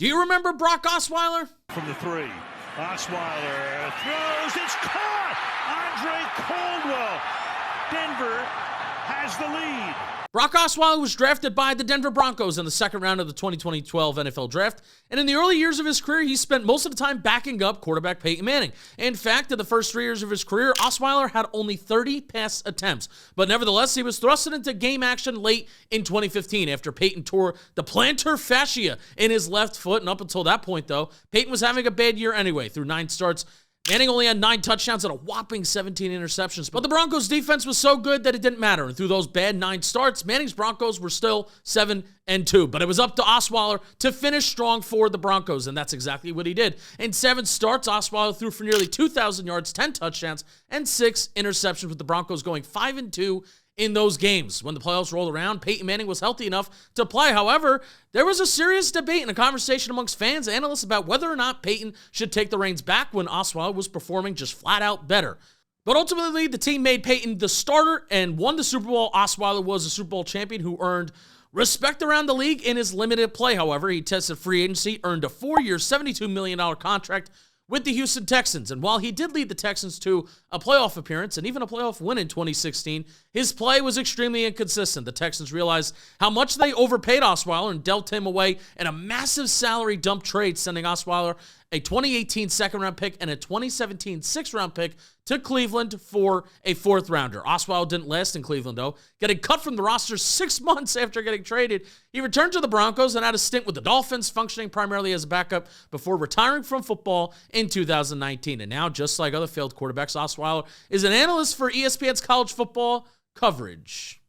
Do you remember Brock Osweiler? From the three, Osweiler throws, it's caught! Andre Caldwell. Denver has the lead. Brock Osweiler was drafted by the Denver Broncos in the second round of the 2012 NFL Draft, and in the early years of his career, he spent most of the time backing up quarterback Peyton Manning. In fact, in the first 3 years of his career, Osweiler had only 30 pass attempts, but nevertheless, he was thrusted into game action late in 2015 after Peyton tore the plantar fascia in his left foot, and up until that point, though, Peyton was having a bad year anyway. Through 9 starts, Manning only had 9 touchdowns and a whopping 17 interceptions. But the Broncos' defense was so good that it didn't matter. And through those bad 9 starts, Manning's Broncos were still 7-2. But it was up to Osweiler to finish strong for the Broncos, and that's exactly what he did. In 7 starts, Osweiler threw for nearly 2,000 yards, 10 touchdowns, and 6 interceptions, with the Broncos going 5-2 in those games. When the playoffs rolled around, Peyton Manning was healthy enough to play. However, there was a serious debate and a conversation amongst fans and analysts about whether or not Peyton should take the reins back when Osweiler was performing just flat out better. But ultimately, the team made Peyton the starter and won the Super Bowl. Osweiler was a Super Bowl champion who earned respect around the league in his limited play. However, he tested free agency, earned a 4-year, $72 million contract with the Houston Texans. And while he did lead the Texans to a playoff appearance and even a playoff win in 2016, his play was extremely inconsistent. The Texans realized how much they overpaid Osweiler and dealt him away in a massive salary dump trade, sending Osweiler a 2018 second-round pick and a 2017 sixth-round pick to Cleveland for a 4th-rounder. Osweiler didn't last in Cleveland, though, getting cut from the roster 6 months after getting traded. He returned to the Broncos and had a stint with the Dolphins, functioning primarily as a backup before retiring from football in 2019. And now, just like other failed quarterbacks, Osweiler is an analyst for ESPN's college football coverage.